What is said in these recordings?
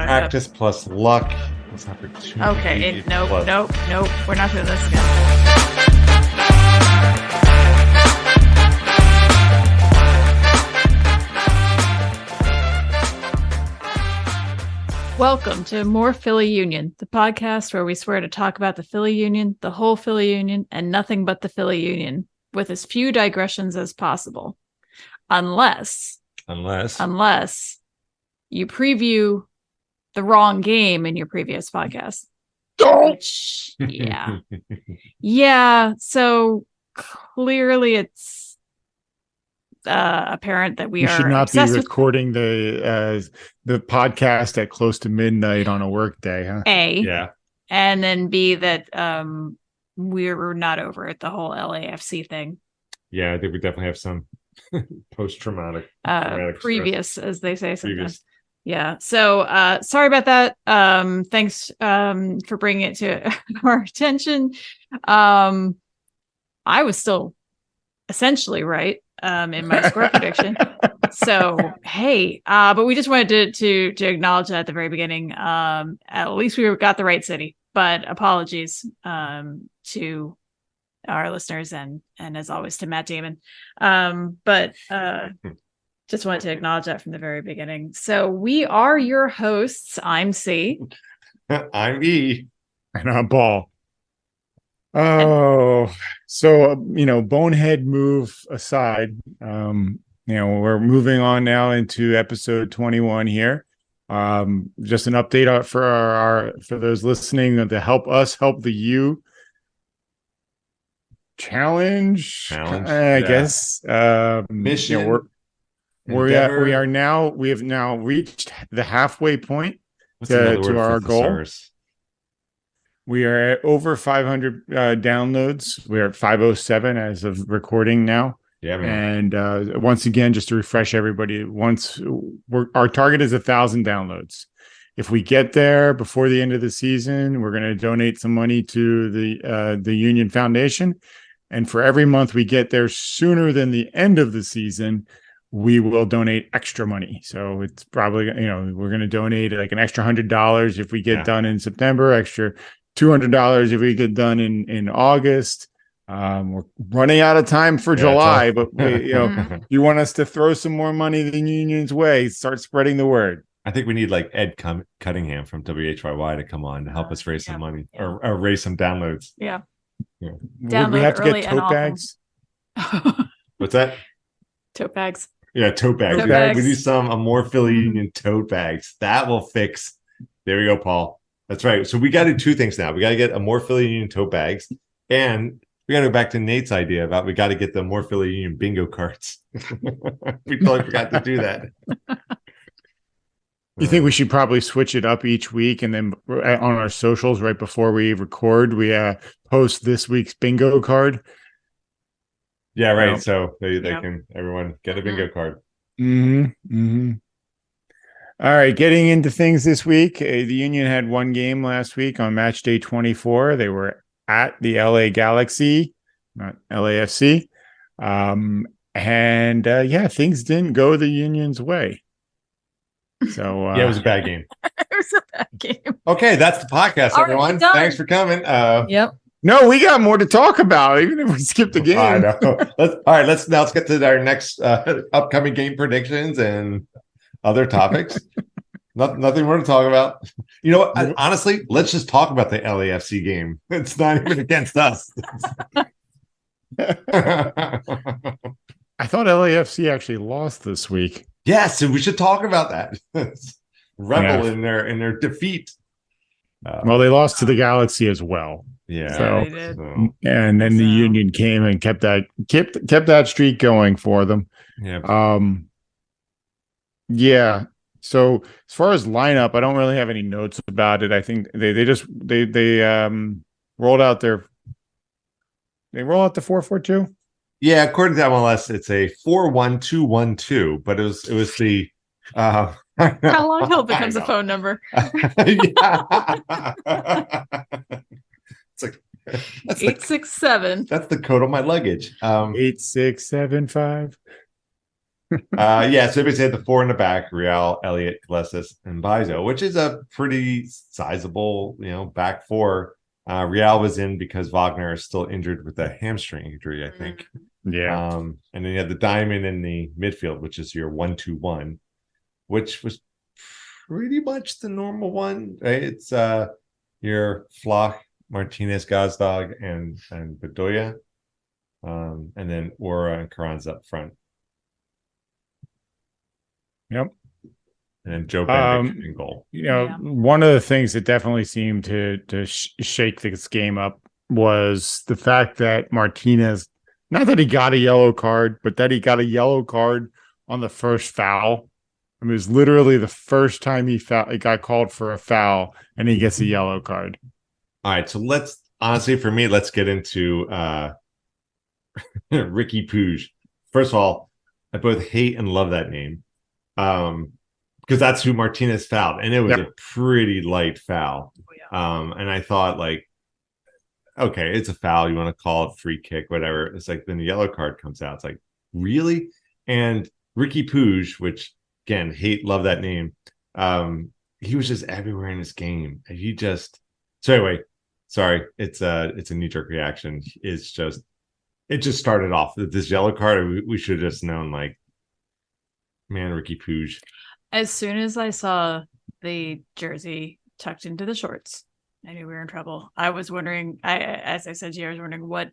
Practice plus luck. Plus opportunity. Okay, nope. We're not doing this again. Welcome to More Philly Union, the podcast where we swear to talk about the Philly Union, the whole Philly Union, and nothing but the Philly Union, with as few digressions as possible. Unless you preview the wrong game in your previous podcast. Which, yeah. So clearly it's apparent that we should not be recording the podcast at close to midnight on a work day, huh? Yeah. And then B, that we're not over it, the whole LAFC thing. Yeah, I think we definitely have some post-traumatic previous stress. As they say sometimes. Yeah. So sorry about that. Thanks for bringing it to our attention. I was still essentially right in my score prediction. So hey, but we just wanted to acknowledge that at the very beginning. At least we got the right city, but apologies to our listeners and as always to Matt Damon. But just wanted to acknowledge that from the very beginning. So we are your hosts. I'm C. I'm E. And I'm Paul. Oh, so, bonehead move aside, we're moving on now into episode 21 here. Just an update for those listening to help us help the U challenge, I guess. Mission. We have now reached the halfway point to our goal. We are at over 500 downloads. We're at 507 as of recording now. Yeah, man. And once again, just to refresh everybody, our target is 1,000 downloads. If we get there before the end of the season, we're going to donate some money to the Union Foundation. And for every month we get there sooner than the end of the season, we will donate extra money. So it's probably, we're going to donate like an extra $100 if we get done in September, extra $200 if we get done in August. We're running out of time for July, but you want us to throw some more money the Union's way, start spreading the word. I think we need like Ed Cunningham from WHYY to come on to help us raise some money or raise some downloads. Yeah. Would we have to get tote bags? What's that? Tote bags. Yeah, tote bags. We need some Amorephilly Union tote bags. That will fix. There we go, Paul. That's right. So we got to do two things now. We got to get Amorephilly Union tote bags, and we got to go back to Nate's idea about we got to get the Amorephilly Union bingo cards. We totally forgot to do that. You think we should probably switch it up each week, and then on our socials right before we record, we post this week's bingo card? Yeah, right. So they can everyone get a bingo card. All right, getting into things this week. The Union had one game last week on match day 24. They were at the LA Galaxy, not LAFC. Things didn't go the Union's way. So it was a bad game. It was a bad game. Okay, that's the podcast, everyone. Thanks for coming. Yep. No, we got more to talk about, even if we skip the game. I know. Let's get to our next upcoming game predictions and other topics. Nothing more to talk about. You know what? Honestly, let's just talk about the LAFC game. It's not even against us. I thought LAFC actually lost this week. Yes, and we should talk about that. Revel in their defeat. Well, they lost to the Galaxy as well. Yeah. They did. And then the Union came and kept that streak going for them. Yeah. So as far as lineup, I don't really have any notes about it. I think they rolled out the 4-4-2. Yeah, according to MLS, it's a 4-1-2-1-2, but it was the how long till it becomes a phone number? It's like that's 867. That's the code on my luggage. 8675. Yeah, so basically had the four in the back: Real, Elliott, Glesis, and Bizo, which is a pretty sizable, back four. Real was in because Wagner is still injured with a hamstring injury, I think. Yeah. And then you have the diamond in the midfield, which is your 1-2-1, which was pretty much the normal one, right? It's your Floch, Martinez, Gazdag, and Bedoya. And then Aura and Carranza up front. Yep. And then Joe Bendik in goal. One of the things that definitely seemed to shake this game up was the fact that Martinez, not that he got a yellow card, but that he got a yellow card on the first foul. I mean, it was literally the first time he got called for a foul, and he gets a yellow card. All right, so let's get into Ricky Puig. First of all, I both hate and love that name. Because that's who Martinez fouled, and it was a pretty light foul. Oh, yeah. And I thought, like, okay, it's a foul. You want to call it free kick, whatever. It's like then the yellow card comes out. It's like, really? And Ricky Puig, which again, love that name. He was just everywhere in this game. So anyway, sorry, it's a knee-jerk reaction. It just started off with this yellow card. We should have just known, like, man, Ricky Puig. As soon as I saw the jersey tucked into the shorts, I knew we were in trouble. I was wondering, as I said to you, I was wondering what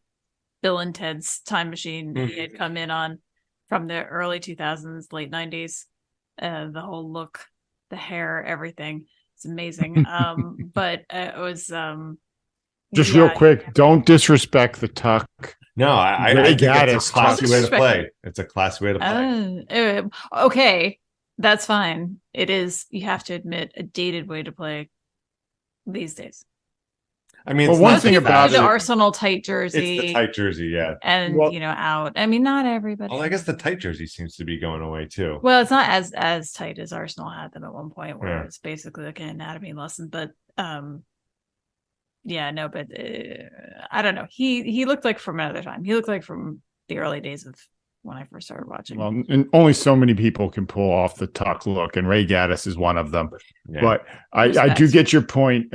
Bill and Ted's time machine he had come in on from the early 2000s, late 90s. The whole look, the hair, everything. It's amazing. But it was just real quick, don't disrespect the tuck. No, I think it's a classy way to play. It's a classy way to play. Okay, that's fine. It is, you have to admit, a dated way to play these days. I mean, well, one thing about the Arsenal tight jersey. It's the tight jersey, yeah. And, out. I mean, not everybody. Well, I guess the tight jersey seems to be going away, too. Well, it's not as tight as Arsenal had them at one point, where it's basically like an anatomy lesson. But, I don't know. He looked like from another time. He looked like from the early days of when I first started watching. Well, and only so many people can pull off the tuck look, and Ray Gaddis is one of them. Yeah. But I do get your point.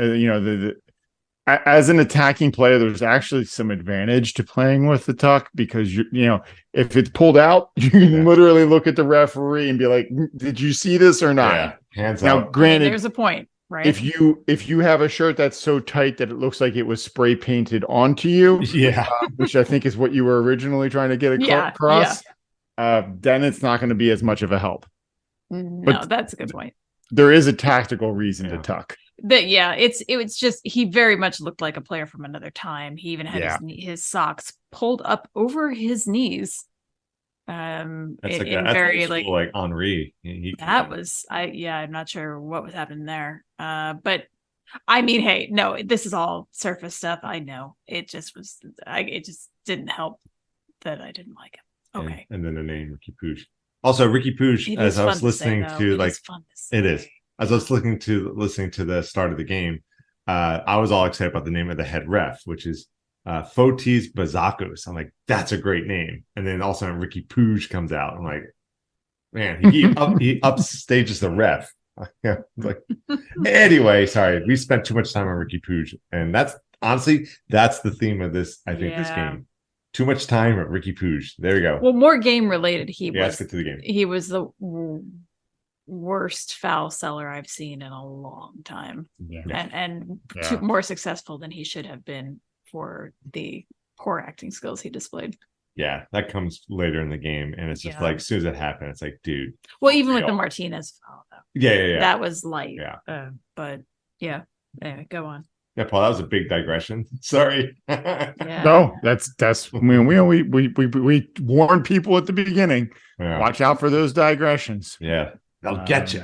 As an attacking player, there's actually some advantage to playing with the tuck because if it's pulled out, you can literally look at the referee and be like, "Did you see this or not?" Yeah. Hands now, out. Granted, there's a point. Right. If you have a shirt that's so tight that it looks like it was spray painted onto you, which I think is what you were originally trying to get across, then it's not going to be as much of a help. No, but that's a good point. There is a tactical reason to tuck. It was just, he very much looked like a player from another time. He even had his socks pulled up over his knees. That's very like Henri. I'm not sure what was happening there. But I mean, hey, no, this is all surface stuff. I know it just didn't help that I didn't like him. Okay. And then the name Ricky Puig. Also, Ricky Puig, as I was listening to it is. As I was listening to the start of the game, I was all excited about the name of the head ref, which is Fotis Bazakos. I'm like, that's a great name. And then also Ricky Puig comes out. I'm like, man, he upstages the ref. Like, anyway, sorry, we spent too much time on Ricky Puig, and that's the theme of this. I think this game. Too much time at Ricky Puig. There you go. Well, more game related. Let's get to the game. He was the worst foul seller I've seen in a long time, and more successful than he should have been for the poor acting skills he displayed. Yeah, that comes later in the game, and it's just like as soon as it happened, it's like, dude. Well, even with the Martinez foul, though. Yeah. That was light. Yeah. But go on. Yeah, Paul, that was a big digression. Sorry. No, that's. I mean, we warned people at the beginning. Yeah. Watch out for those digressions. Yeah, they'll get you.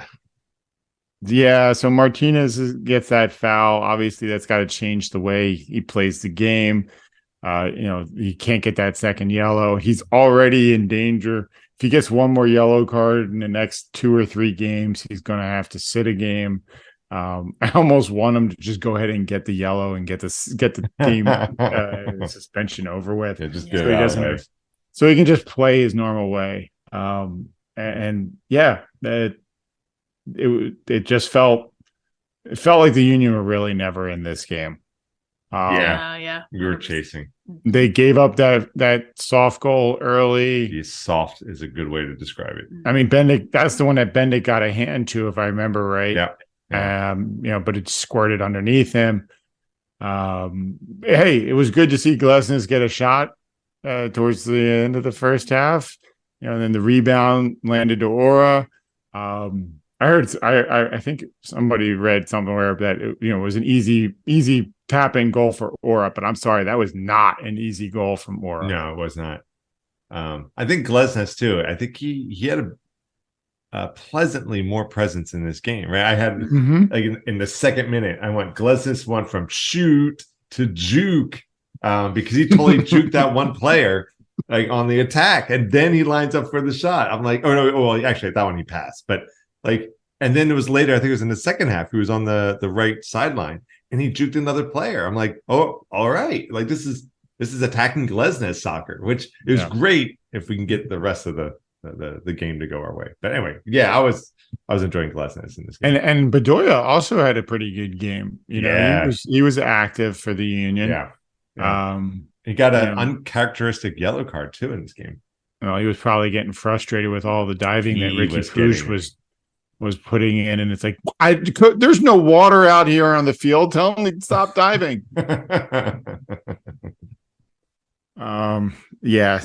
Yeah, so Martinez gets that foul. Obviously, that's got to change the way he plays the game. He can't get that second yellow. He's already in danger. If he gets one more yellow card in the next 2 or 3 games, he's going to have to sit a game. I almost want him to just go ahead and get the yellow and get the game suspension over with. Yeah, just get it out of there. So he can just play his normal way. and yeah, it just felt like the Union were really never in this game. Yeah. We were chasing. They gave up that soft goal early. Yeah, soft is a good way to describe it. I mean, Bendik, that's the one that Bendik got a hand to, if I remember right. Yeah. But it squirted underneath him. Hey, it was good to see Glesnes get a shot towards the end of the first half. And then the rebound landed to Aura. I think somebody read somewhere that it was an easy tapping goal for Aura, but I'm sorry, that was not an easy goal from Aura. No, it was not. I think Glesnes too. I think he had a pleasantly more presence in this game, right? I had like in the second minute, I went Glesnes went from shoot to juke because he totally juked that one player like on the attack, and then he lines up for the shot. I'm like, oh no, well actually that one he passed, but like, and then it was later. I think it was in the second half. He was on the right sideline and he juked another player. I'm like, oh, all right, like this is attacking Glesnes soccer, which is great if we can get the rest of the game to go our way. But anyway, yeah, I was enjoying Glesnes in this game. And Bedoya also had a pretty good game. He was active for the Union. Yeah. He got an uncharacteristic yellow card too in this game. Well, he was probably getting frustrated with all the diving that Ricky Pooch was putting in, and it's like, there's no water out here on the field. Tell him to stop diving. Yeah.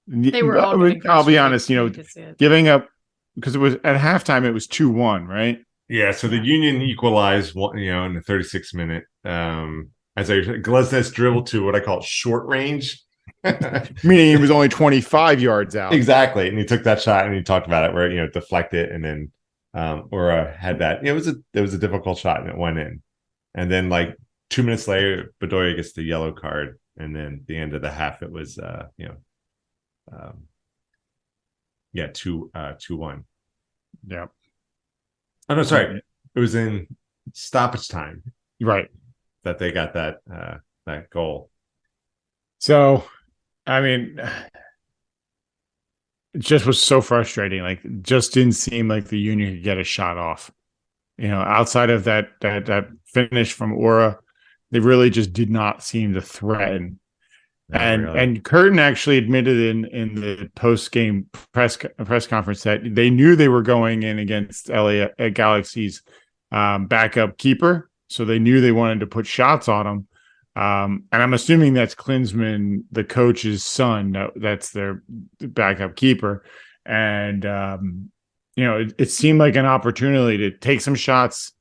They were all I'll be honest, giving up, because it was at halftime, it was 2-1, right? Yeah, so the Union equalized in the 36th minute. As I said, Glesnes dribbled to what I call short range. Meaning he was only 25 yards out. Exactly. And he took that shot and he talked about it where, deflected, and then Aura had that. It was a difficult shot and it went in. And then like 2 minutes later, Bedoya gets the yellow card. And then the end of the half, it was 2-1. Yeah. Oh no, sorry. It was in stoppage time. Right. That they got that goal. So, I mean, it just was so frustrating. Like, it just didn't seem like the Union could get a shot off. Outside of that finish from Aura, they really just did not seem to threaten. And Curtin actually admitted in the post game press conference that they knew they were going in against LA Galaxy's backup keeper, so they knew they wanted to put shots on him. And I'm assuming that's Klinsmann, the coach's son. That's their backup keeper, and it seemed like an opportunity to take some shots.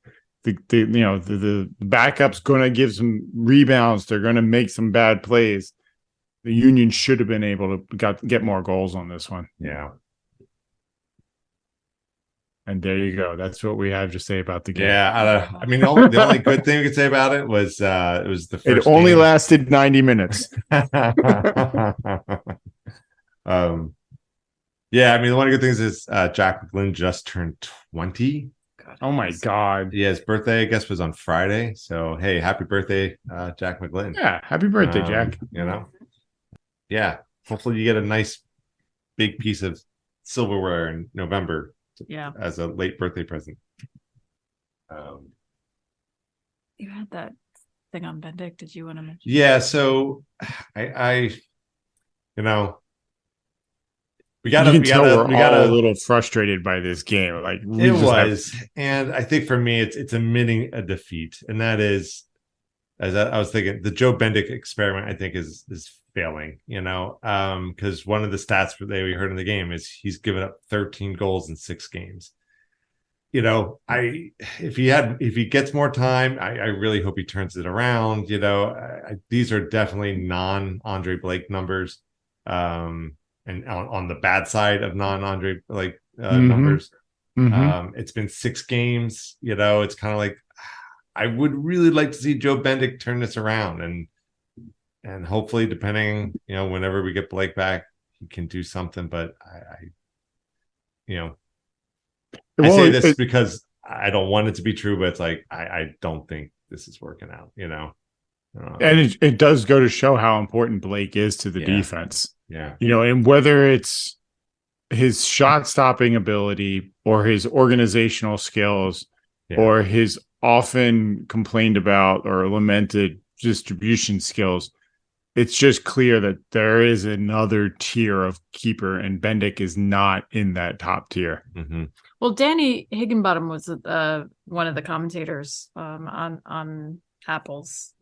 The backup's going to give some rebounds. They're going to make some bad plays. The Union should have been able to get more goals on this one. Yeah. And there you go. That's what we have to say about the game. Yeah. I mean, the only good thing we could say about it was it was the first. It only lasted 90 minutes. Yeah. I mean, one of the good things is Jack McGlynn just turned 20. Oh my God. Yeah, his birthday, I guess, was on Friday. So, hey, happy birthday, Jack McGlynn. Yeah, happy birthday, Jack. Yeah. Hopefully you get a nice big piece of silverware in November as a late birthday present. You had that thing on Bendik. Did you want to mention? Yeah, so I we got a little frustrated by this game. Like and I think for me, it's admitting a defeat, and that is, as I was thinking, the Joe Bendik experiment, I think is failing. Because one of the stats that we heard in the game is he's given up 13 goals in 6 games. If he gets more time, I really hope he turns it around. These are definitely non-Andre Blake numbers. And on the bad side of non-Andre Blake numbers. It's been 6 games. It's kind of like, I would really like to see Joe Bendik turn this around, and hopefully, depending, whenever we get Blake back, he can do something. But I say this because I don't want it to be true, but it's like I don't think this is working out. And it does go to show how important Blake is to the defense. Yeah. And whether it's his shot stopping ability or his organizational skills or his often complained about or lamented distribution skills, it's just clear that there is another tier of keeper, and Bendik is not in that top tier. Mm-hmm. Well, Danny Higginbottom was one of the commentators on Apple's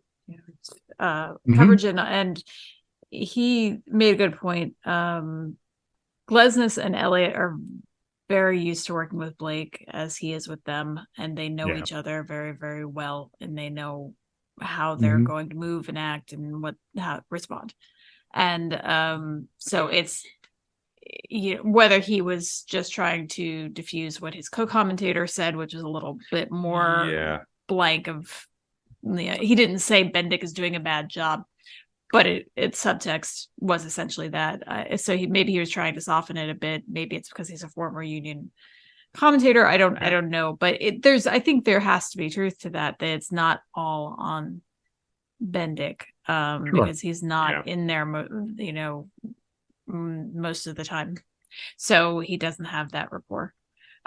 coverage, and he made a good point. Glesnes and Elliott are very used to working with Blake as he is with them, and they know each other very, very well, and they know how they're going to move and act and how respond. And so it's whether he was just trying to diffuse what his co-commentator said, which is a little bit more blank of he didn't say Bendik is doing a bad job, but its subtext was essentially that. So maybe he was trying to soften it a bit. Maybe it's because he's a former Union commentator. I don't know, but I think there has to be truth to that it's not all on Bendik, because he's not in there, most of the time, so he doesn't have that rapport.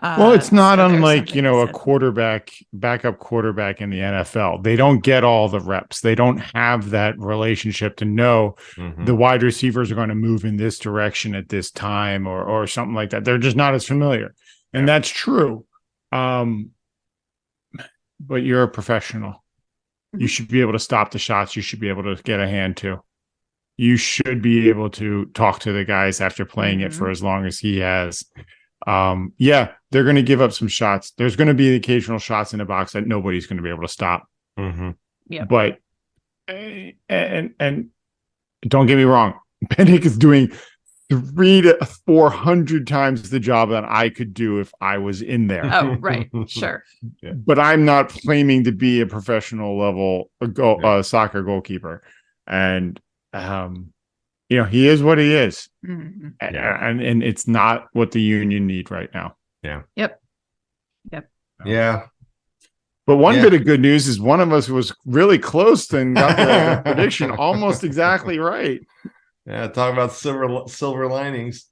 Well, it's not unlike a backup quarterback in the NFL. They don't get all the reps. They don't have that relationship to know the wide receivers are going to move in this direction at this time or something like that. They're just not as familiar. And that's true. But you're a professional. You should be able to stop the shots. You should be able to get a hand to. You should be able to talk to the guys after playing it for as long as he has. They're going to give up some shots. There's going to be the occasional shots in the box that nobody's going to be able to stop. But and don't get me wrong, Bendik is doing 300 to 400 times the job that I could do if I was in there. Oh, right. Sure. But I'm not claiming to be a professional level soccer goalkeeper. And, he is what he is. And it's not what the Union need right now. Yep. Yeah. But one bit of good news is one of us was really close and got the prediction almost exactly right. Yeah, talk about silver linings.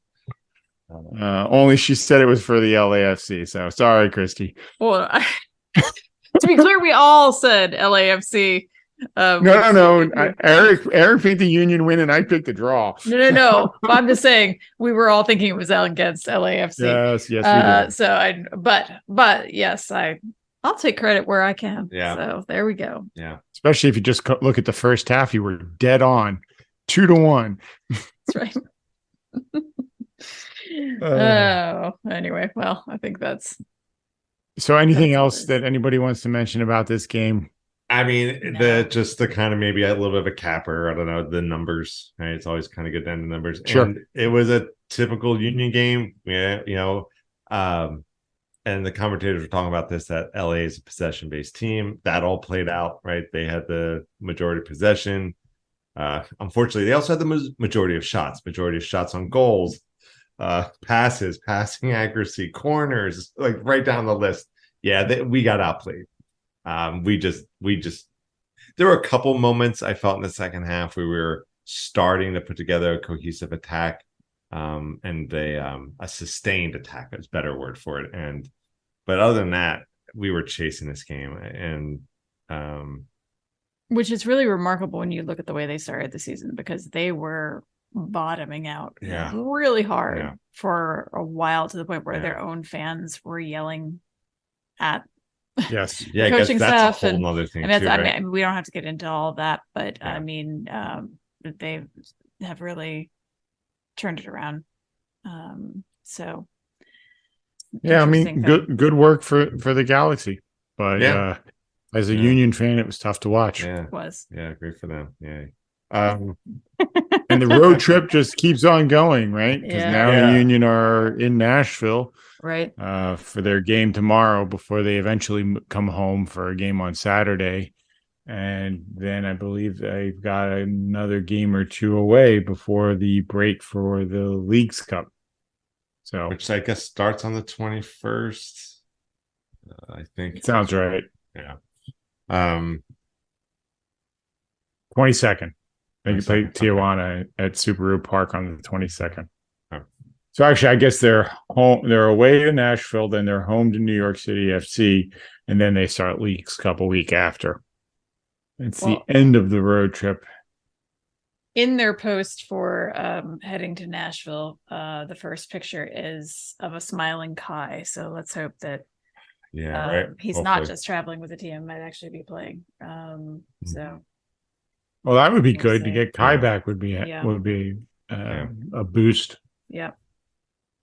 Only she said it was for the LAFC. So sorry, Christy. Well, to be clear, we all said LAFC. No. Eric picked the Union win, and I picked the draw. No. I'm just saying we were all thinking it was against LAFC. Yes, we did. So but yes, I'll take credit where I can. Yeah. So there we go. Yeah. Especially if you just look at the first half, you were dead on. 2-1. That's right. Anyway, well, I think that's. So anything else that anybody wants to mention about this game? I mean, the kind of maybe a little bit of a capper. I don't know, the numbers, right? It's always kind of good to end the numbers. Sure. And it was a typical Union game. And the commentators were talking about this, that LA is a possession-based team. That all played out, right? They had the majority of possession. Unfortunately, they also had the majority of shots on goals, passes, passing accuracy, corners, like right down the list. Yeah, we got outplayed. We just there were a couple moments I felt in the second half where we were starting to put together a cohesive attack, and a sustained attack is a better word for it. But other than that, we were chasing this game, and which is really remarkable when you look at the way they started the season, because they were bottoming out really hard for a while, to the point where their own fans were yelling at coaching staff, that's a whole nother thing. I mean, we don't have to get into all that, but I mean, they have really turned it around. So I mean, good work for the Galaxy, but as a Union fan, it was tough to watch. It was. Yeah, great for them. Yeah. And the road trip just keeps on going, right? Because now the Union are in Nashville, right, for their game tomorrow before they eventually come home for a game on Saturday. And then I believe they've got another game or two away before the break for the Leagues Cup. So, which I guess starts on the 21st. I think sounds right. Yeah. 22nd. They play Tijuana at Subaru Park on the 22nd. Oh. So actually, I guess they're home. They're away to Nashville, then they're home to New York City FC, and then they start leagues a couple weeks after. It's the end of the road trip. In their post for heading to Nashville, the first picture is of a smiling Kai. So let's hope that he's Hopefully. not just traveling with the team, might actually be playing. So, well, that would be good to get Kai back. Would be a boost. Yeah.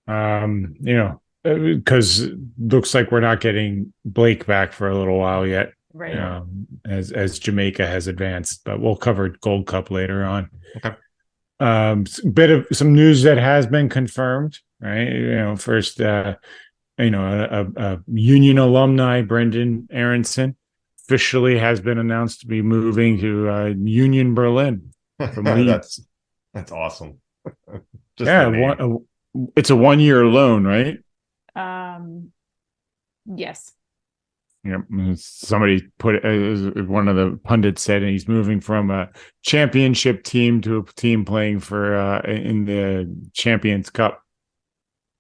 Because looks like we're not getting Blake back for a little while yet. Right. As Jamaica has advanced, but we'll cover Gold Cup later on. Okay. Bit of some news that has been confirmed, right? First, a Union alumni, Brendan Aronson, officially has been announced to be moving to Union Berlin from Leeds. That's awesome. It's a 1-year loan, right? Yes. Somebody put one of the pundits said he's moving from a championship team to a team playing for in the Champions Cup.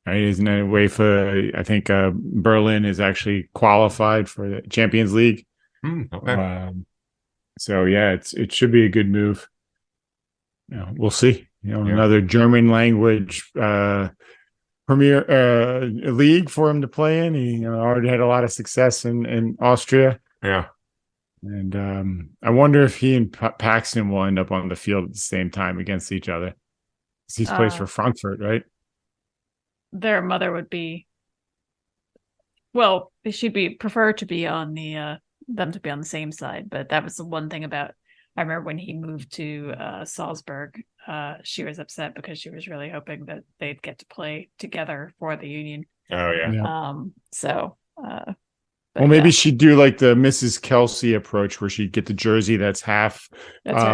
Right? Isn't it a way for? I think Berlin is actually qualified for the Champions League. Okay. So yeah, it should be a good move. We'll see. Another German language Premier league for him to play in. He already had a lot of success in Austria. Yeah. And I wonder if he and Paxton will end up on the field at the same time against each other. He's plays for Frankfurt, right? Their mother would be. Well, she'd prefer to be on them to be on the same side. But that was the one thing about. I remember when he moved to Salzburg, she was upset because she was really hoping that they'd get to play together for the Union. Oh yeah. Well, maybe she'd do like the Mrs. Kelsey approach, where she'd get the jersey that's half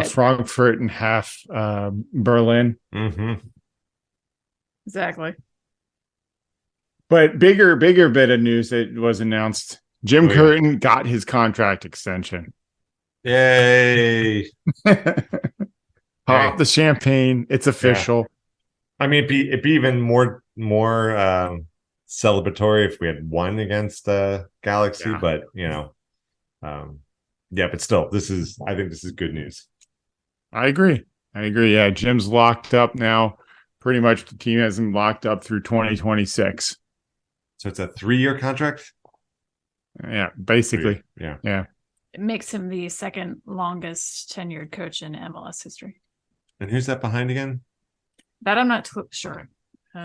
Frankfurt and half Berlin. Mm-hmm. Exactly. But bigger bit of news that was announced: Jim Curtin got his contract extension. Yay! Pop the champagne. It's official. Yeah. I mean, it'd be even more celebratory if we had won against Galaxy, but but still, I think this is good news. I agree. Yeah, Jim's locked up now. Pretty much the team has him locked up through 2026. So it's a 3-year contract? Yeah, basically. Yeah. It makes him the second longest tenured coach in MLS history. And who's that behind again? That I'm not sure.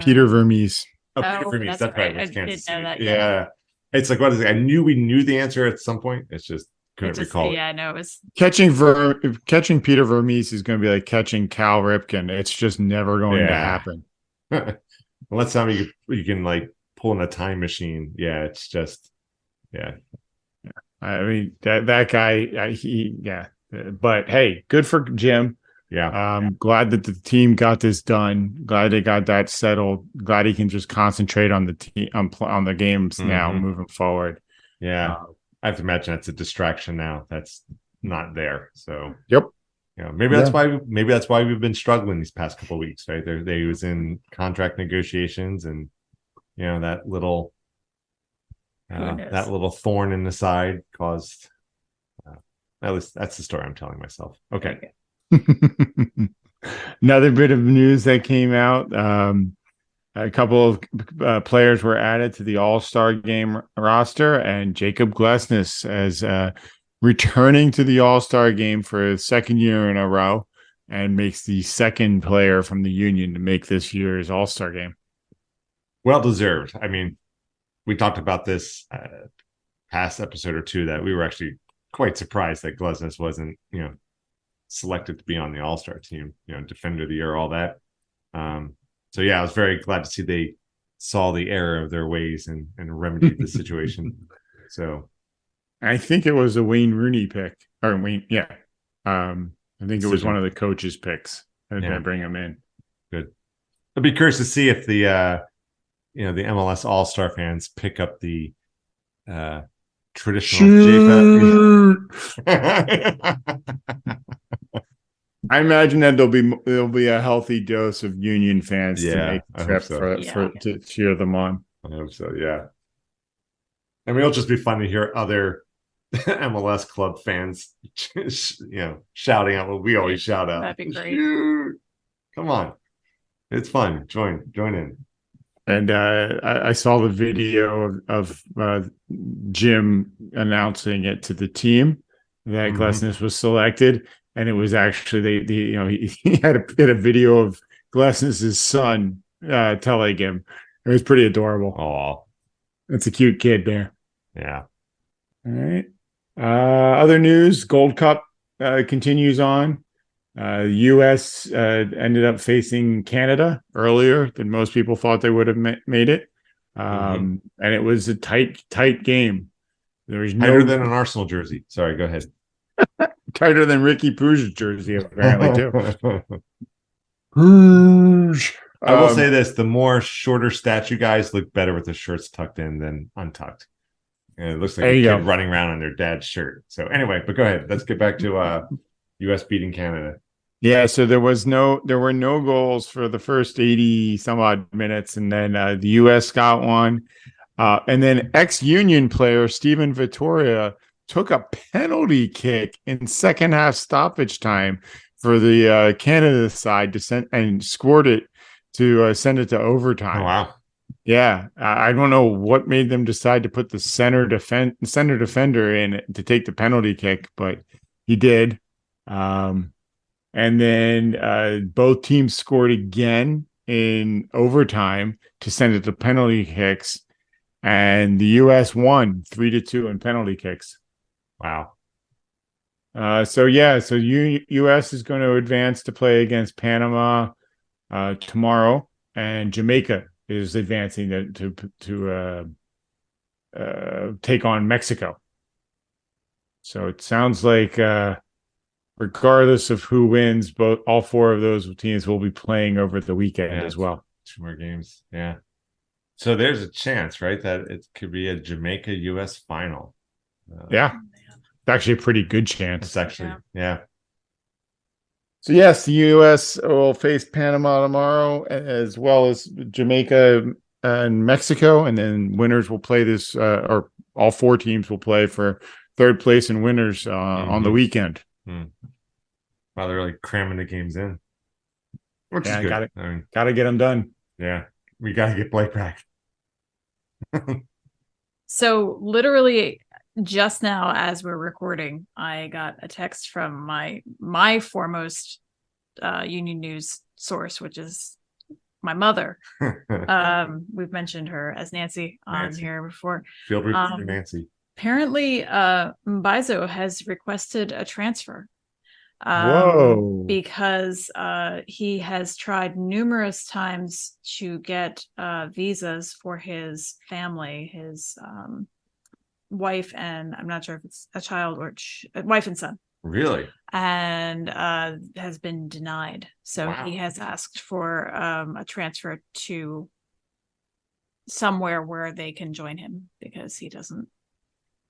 Peter Vermees. Peter Vermees. That's right. That's Kansas City. That, yeah. It's like, what is it? I knew we knew the answer at some point. It's just couldn't recall. Yeah, no, it was catching Peter Vermees is going to be like catching Cal Ripken. It's just never going to happen. Unless time you can like pull in a time machine. Yeah, it's just I mean that guy. But hey, good for Jim. Yeah. Glad that the team got this done. Glad they got that settled. Glad he can just concentrate on the team on the games now moving forward. Yeah. I have to imagine that's a distraction now. That's not there. So yep. Maybe that's why we've been struggling these past couple of weeks, right? They was in contract negotiations, and that little thorn in the side caused. At least that's the story I'm telling myself. Okay. Another bit of news that came out. A couple of players were added to the All-Star game roster, and Jacob Glesnes as returning to the All-Star game for the second year in a row, and makes the second player from the Union to make this year's All-Star game. Well deserved. I mean, we talked about this past episode or two that we were actually quite surprised that Glesnes wasn't, selected to be on the All-Star team, defender of the year, all that. So yeah, I was very glad to see they saw the error of their ways and remedied the situation. So I think it was a Wayne Rooney pick, or Wayne. Yeah. I think it was one of the coaches' picks to bring him in. Good. I'd be curious to see if the the MLS All-Star fans pick up the traditional I imagine that there'll be a healthy dose of Union fans to make the I hope trip so. to cheer them on. I hope so. Yeah. I mean, it'll just be fun to hear other MLS club fans, shouting out what we always shout out. That'd be great. Shoot. Come on, it's fun. Join in. And I saw the video of Jim announcing it to the team that Glesnes was selected, and it was actually he had a video of Glesnes' son telling him. It was pretty adorable. Oh, it's a cute kid there. Yeah. All right. Other news: Gold Cup continues on. The U.S. Ended up facing Canada earlier than most people thought they would have made it, and it was a tight game. There was tighter than an Arsenal jersey. Sorry, go ahead. Tighter than Ricky Puig's jersey, apparently too. Puig. I will say this: the more shorter statue guys look better with their shirts tucked in than untucked. And it looks like a kid running around in their dad's shirt. So anyway, but go ahead. Let's get back to U.S. beating Canada. Yeah, so there were no goals for the first 80 some odd minutes, and then the U.S. got one, and then ex-Union player Steven Vittoria took a penalty kick in second half stoppage time for the Canada side to send and scored it to send it to overtime. Oh, wow. Yeah, I don't know what made them decide to put the center defender in to take the penalty kick, but he did. And then both teams scored again in overtime to send it to penalty kicks, and the U.S. won 3-2 in penalty kicks. Wow. So U.S. is going to advance to play against Panama tomorrow, and Jamaica is advancing to take on Mexico. So it sounds like regardless of who wins, all four of those teams will be playing over the weekend as well. 2 more games. Yeah. So there's a chance, right, that it could be a Jamaica-U.S. final. Yeah. It's actually a pretty good chance. It's actually, yeah. So yes, the U.S. will face Panama tomorrow, as well as Jamaica and Mexico, and then winners will play this, or all 4 teams will play for third place and winners on the weekend. Wow, they're like cramming the games in, which is good. Got to get them done. Yeah, we got to get Blake back. So literally just now, as we're recording, I got a text from my foremost Union News source, which is my mother. We've mentioned her as Nancy on here before. Field reporter Nancy. Apparently, Mbaizo has requested a transfer. Because he has tried numerous times to get visas for his family, his wife, and I'm not sure if it's a child or wife and son. Really? And has been denied. So he has asked for a transfer to somewhere where they can join him, because he doesn't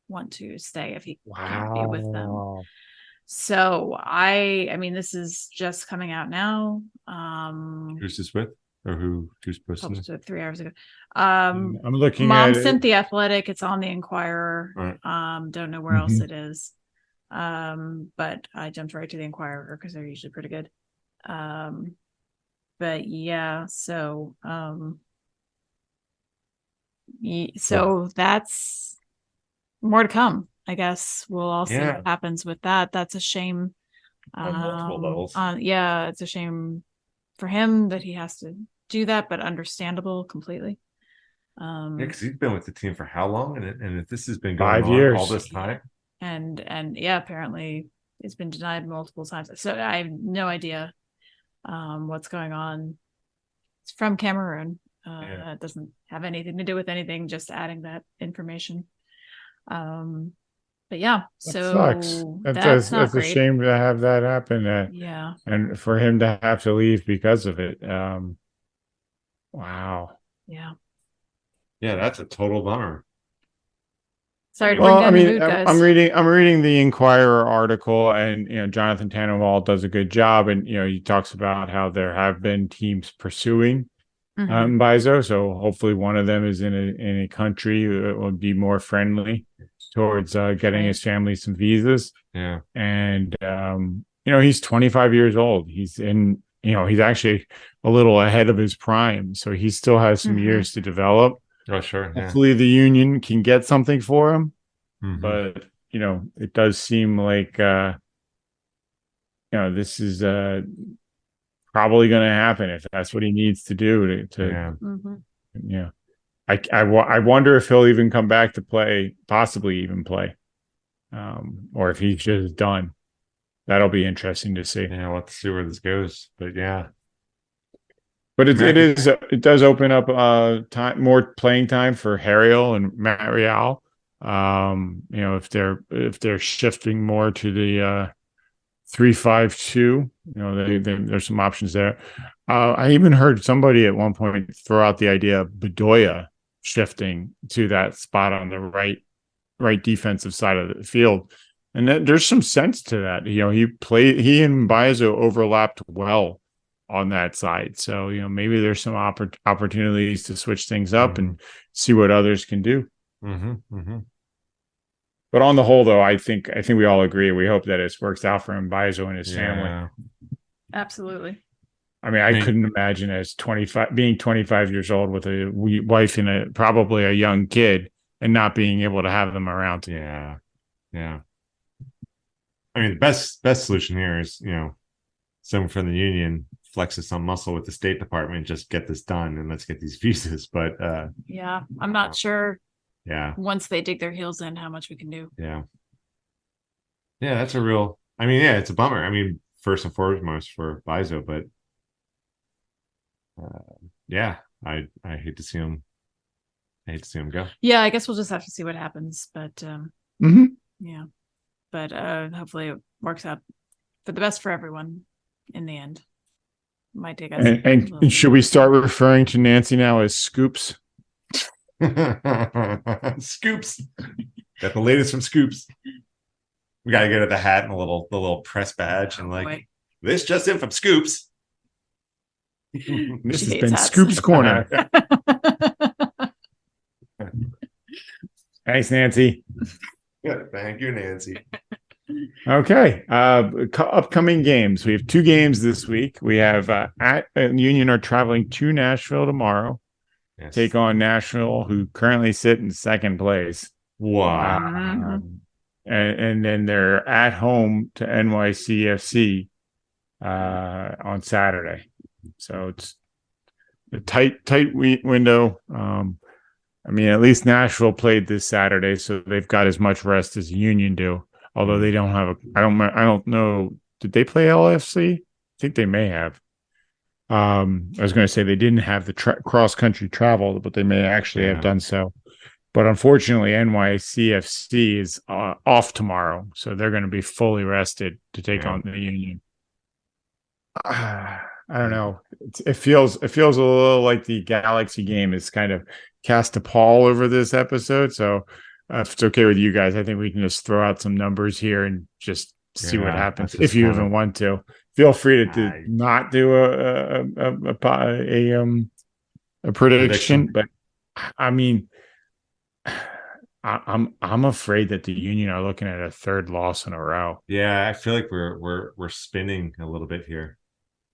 want to stay if he can't be with them. So I mean, this is just coming out now. Who's this with? Or who's posting this? 3 hours ago. I'm looking Mom at sent The Athletic. It's on the Inquirer. Right. Don't know where else it is. But I jumped right to the Inquirer because they're usually pretty good. But yeah, so that's more to come. I guess we'll all see what happens with that. That's a shame. On multiple levels. It's a shame for him that he has to do that, but understandable completely. Because he's been with the team for how long? And if this has been going 5 years. on all this time. And apparently it's been denied multiple times. So I have no idea what's going on. It's from Cameroon. It doesn't have anything to do with anything, just adding that information. But yeah, so sucks. That's a shame to have that happen. And for him to have to leave because of it. Wow. Yeah. Yeah, that's a total bummer. Sorry to bring down the mood, guys. I'm reading the Inquirer article, and Jonathan Tannenwald does a good job, and he talks about how there have been teams pursuing Bizo, so hopefully one of them is in a country that would be more friendly towards getting his family some visas. Yeah, and he's 25 years old. He's he's actually a little ahead of his prime, so he still has some years to develop. Oh, sure. Yeah. Hopefully the union can get something for him. But it does seem like this is probably going to happen if that's what he needs to do I wonder if he'll even come back to play, possibly even play, or if he's just done. That'll be interesting to see. Yeah, we'll have to see where this goes. But yeah. But it does open up more playing time for Harriel and Matt Real. If they're shifting more to the 3-5-2, there's some options there. I even heard somebody at one point throw out the idea of Bedoya shifting to that spot on the right defensive side of the field, and there's some sense to that. He and Bizo overlapped well on that side, so maybe there's some opportunities to switch things up and see what others can do. But on the whole, though, I think we all agree. We hope that it works out for him, Bizo, and his family. Absolutely. I mean, I couldn't imagine being 25 years old with a wife and probably a young kid and not being able to have them around. Yeah. I mean, the best solution here is, someone from the union flexes some muscle with the State Department, just get this done and let's get these visas. But I'm not sure. Yeah. Once they dig their heels in, how much we can do. Yeah. Yeah, that's a real. I mean, yeah, it's a bummer. I mean, first and foremost for Bizo, but yeah, I hate to see him. I hate to see him go. Yeah, I guess we'll just have to see what happens. But yeah, but hopefully it works out for the best for everyone in the end. Might take us. And should we start referring to Nancy now as Scoops? Scoops. Got the latest from Scoops. We gotta get at the hat and the little press badge and this just in from Scoops. This has been hats. Scoops Corner. Thanks, Nancy. Yeah, thank you, Nancy. Okay. Upcoming games. We have 2 games this week. We have at Union are traveling to Nashville tomorrow. Yes. Take on Nashville, who currently sit in second place. Wow. And then they're at home to NYCFC on Saturday. So it's a tight window. I mean, at least Nashville played this Saturday, so they've got as much rest as Union do. Although they don't have I don't know. Did they play LFC? I think they may have. I was going to say they didn't have the cross-country travel, but they may actually have done so. But unfortunately, NYCFC is off tomorrow, so they're going to be fully rested to take on the Union. I don't know. It feels a little like the Galaxy game is kind of cast a pall over this episode. So if it's okay with you guys, I think we can just throw out some numbers here and just see what happens. If you even want to, feel free to not do a prediction. But I mean, I'm afraid that the Union are looking at a third loss in a row. Yeah, I feel like we're spinning a little bit here.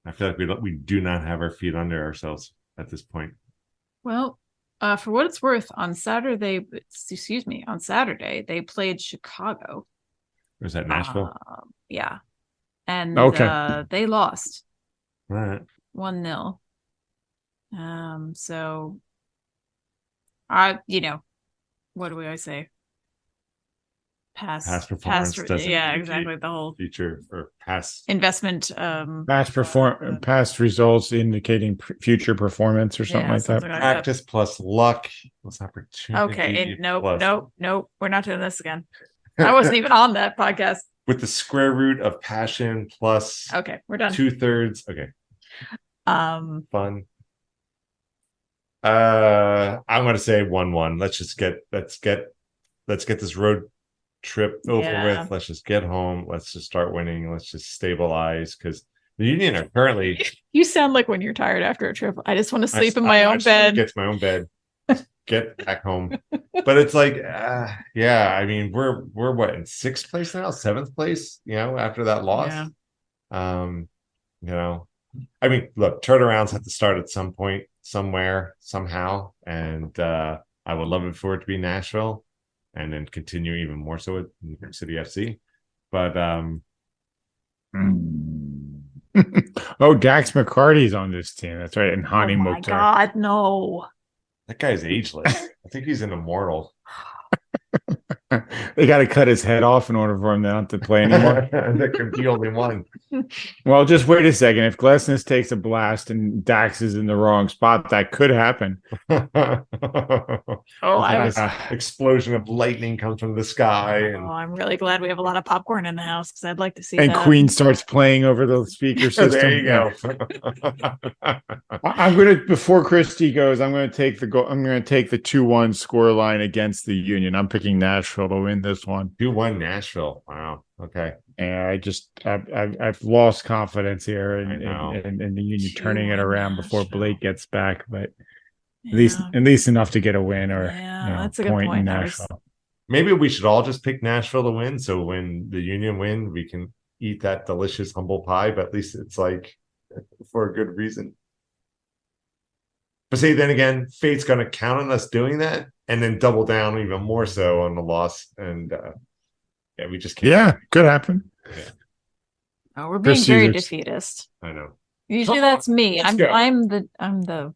I feel like we do not have our feet under ourselves at this point. Well, for what it's worth, on Saturday they played Chicago. Was that Nashville? Yeah, and they lost. Right. 1-0. So what do we always say? Past performance. Exactly. The whole future or past investment. Past results indicating future performance or something like that. Practice plus luck plus opportunity. Okay. Nope. We're not doing this again. I wasn't even on that podcast. With the square root of passion plus. Okay, we're done. 2/3. Okay. Fun. I'm going to say 1-1. Let's get let's get this road trip over Yeah. with. Let's just get home. Let's just start winning. Let's just stabilize because the Union are currently. You sound like when you're tired after a trip. I just want to sleep in my own just wanna bed. Get to my own bed. Get back home. But it's like, yeah. I mean, we're what in 6th place now, 7th place. After that loss. Yeah. I mean, look, turnarounds have to start at some point, somewhere, somehow, and I would love it for it to be Nashville, and then continue even more so with New York City FC. But oh, Dax McCarty's on this team. That's right, and Hani Oh my Mokhtar. God, no! That guy's ageless. I think he's an immortal. They got to cut his head off in order for him not to play anymore. That could be only one. Well, just wait a second. If Glesnes takes a blast and Dax is in the wrong spot, that could happen. Explosion of lightning comes from the sky. I'm really glad we have a lot of popcorn in the house because I'd like to see and that. Queen starts playing over the speaker system. There you go. I'm gonna before Christy goes, I'm gonna take the 2-1 score line against the Union. I'm picking Nashville to win this one. 2-1 Nashville. Wow. Okay. And I've lost confidence here in the Union turning it around before Blake gets back, but at least enough to get a win or that's a good point in Nashville. Maybe we should all just pick Nashville to win. So when the Union win, we can eat that delicious humble pie, but at least it's like for a good reason. But see, then again, fate's going to count on us doing that and then double down even more so on the loss. And we just can't. Yeah, could happen. Yeah. Oh, we're being very defeatist. I know. Usually that's me. I'm the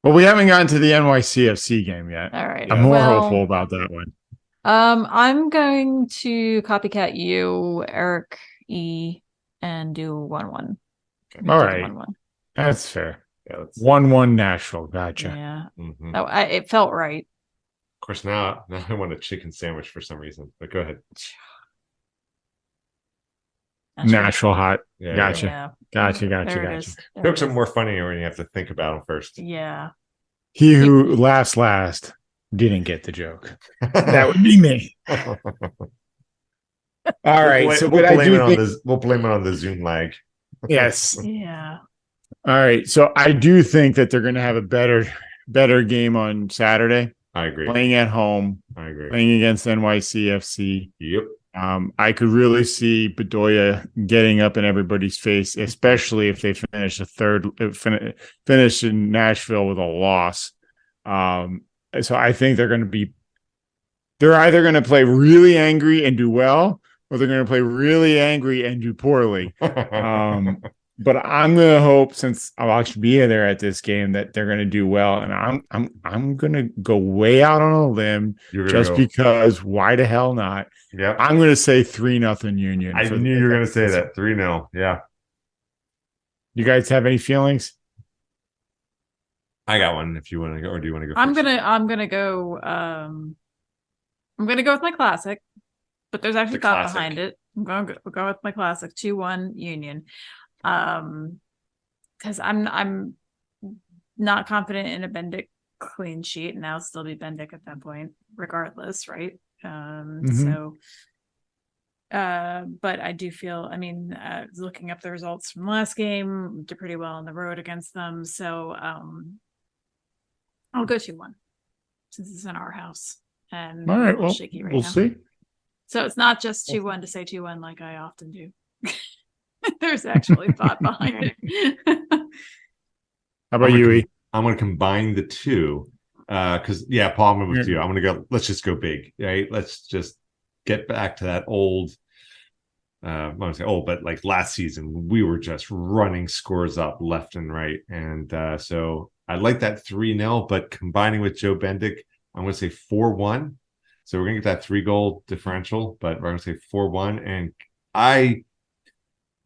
Well, we haven't gotten to the NYCFC game yet. All right. I'm more hopeful about that one. I'm going to copycat you, Eric E, and do 1-1. Okay. All right. 1-1. That's fair. Yeah, 1-1 Nashville. Gotcha. Yeah. Mm-hmm. It felt right. Of course, now I want a chicken sandwich for some reason, but go ahead. Nashville hot. Yeah, gotcha. Yeah. Gotcha. Jokes are more funny when you have to think about them first. Yeah. He who laughs last didn't get the joke. That would be me. All right. So we'll blame it on the Zoom lag. Yes. Yeah. All right. So I do think that they're going to have a better game on Saturday. I agree. Playing at home. I agree. Playing against NYCFC. Yep. I could really see Bedoya getting up in everybody's face, especially if they finish finish in Nashville with a loss. So I think they're either going to play really angry and do well, or they're going to play really angry and do poorly. But I'm going to hope, since I'll actually be there at this game, that they're going to do well. And I'm going to go way out on a limb because why the hell not? Yeah, I'm going to say 3-0 Union. I knew you were going to say that 3-0. Yeah. You guys have any feelings? I got one. If you want to go, or do you want to go? I'm gonna go. I'm gonna go with my classic, but there's actually thought behind it. I'm gonna go with my classic 2-1 Union. Because I'm not confident in a Bendik clean sheet, and I'll still be Bendik at that point, regardless, right? So, but I do feel, looking up the results from last game, did pretty well on the road against them. So, I'll go 2-1 since it's in our house. And all right, well, shaky right we'll now. see. So it's not just 2-1 to say 2-1 like I often do. There's actually thought behind it. How about you, E? I'm going to combine the two because, Paul, I'm with you. I'm going to go. Let's just go big, right? Let's just get back to that old. I'm going to say old, but like last season, we were just running scores up left and right, and so I like that 3-0. But combining with Joe Bendik, I'm going to say 4-1. So we're going to get that 3-goal differential, but we're going to say 4-1, and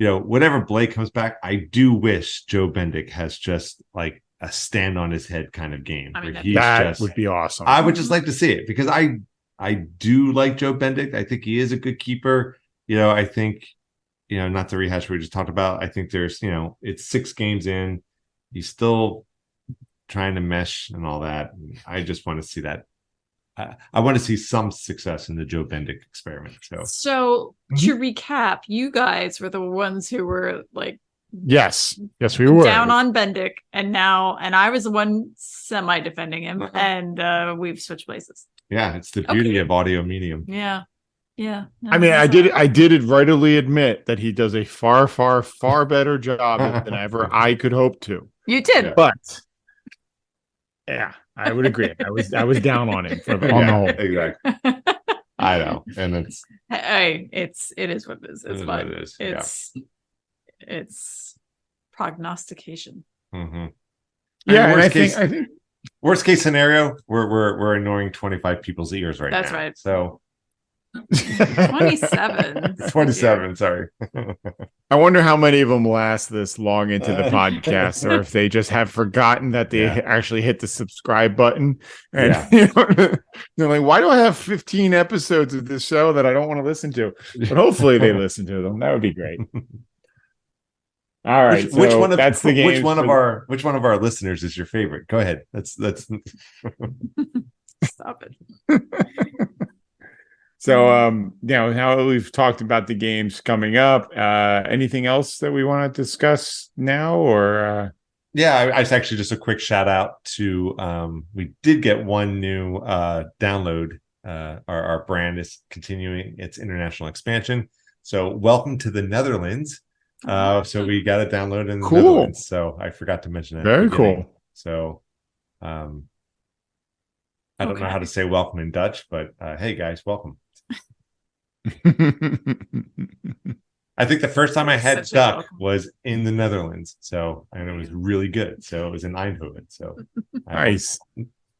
whenever Blake comes back, I do wish Joe Bendik has just like a stand on his head kind of game. That would be awesome. I would just like to see it because I do like Joe Bendik. I think he is a good keeper. I think, not to rehash what we just talked about. I think there's, it's 6 games in. He's still trying to mesh and all that. I just want to see that I want to see some success in the Joe Bendik experiment. So to recap, you guys were the ones who were like, yes, we were down on Bendik, and I was the one semi defending him, and we've switched places. Yeah, it's the beauty of audio medium. Yeah. No, I mean, I did readily admit that he does a far, far, far better job than ever I could hope to. You did, but yeah, I would agree. I was down on him on the whole. Exactly. I know, and it is what it is. It's fine. It is. It's prognostication. Mm-hmm. Yeah, I think worst case scenario, we're annoying 25 people's ears right now. That's right. So 27. 27. Sorry. I wonder how many of them last this long into the podcast, or if they just have forgotten that they actually hit the subscribe button. And they're like, why do I have 15 episodes of this show that I don't want to listen to? But hopefully they listen to them. That would be great. All right. Which one of which one of our listeners is your favorite? Go ahead. That's Stop it. So, now that we've talked about the games coming up, anything else that we want to discuss now, or? Yeah, it's actually just a quick shout out to, we did get one new download. Our brand is continuing its international expansion. So welcome to the Netherlands. So we got a download in the Netherlands. So I forgot to mention that. Very cool. So, I don't know how to say welcome in Dutch, but hey guys, welcome. I think the first time I had duck was in the Netherlands, and it was really good. So it was in Eindhoven. So nice,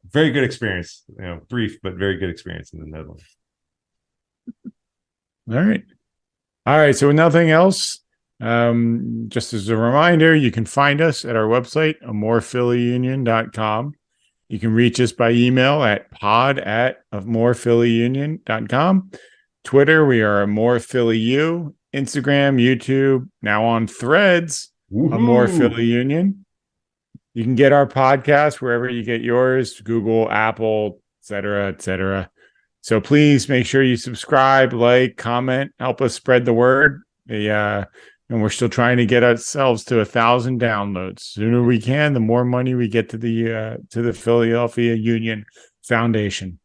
very good experience. Brief but very good experience in the Netherlands. All right. So nothing else. Just as a reminder, you can find us at our website, amorephillyunion.com. You can reach us by email at pod@amorephillyunion.com. Twitter, we are amorephillyu. Instagram, YouTube, now on Threads, amorephillyunion. You can get our podcast wherever you get yours, Google, Apple, etc. So please make sure you subscribe, like, comment, help us spread the word. And we're still trying to get ourselves to 1,000 downloads. Sooner we can, the more money we get to the Philadelphia Union Foundation.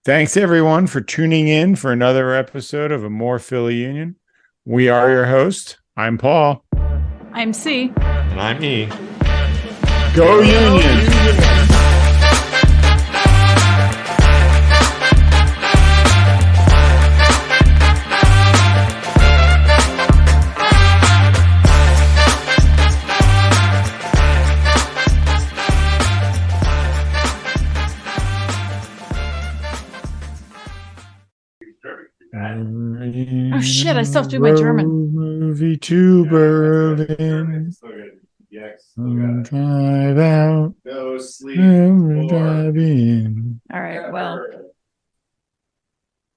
Thanks everyone for tuning in for another episode of A More Philly Union. We are your host. I'm Paul. I'm C. And I'm E. Go Union! Oh shit, I still have to do my German. Movie to Berlin. Drive out. No sleep. Drive in. All right, well.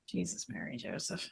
Jesus, Mary, Joseph.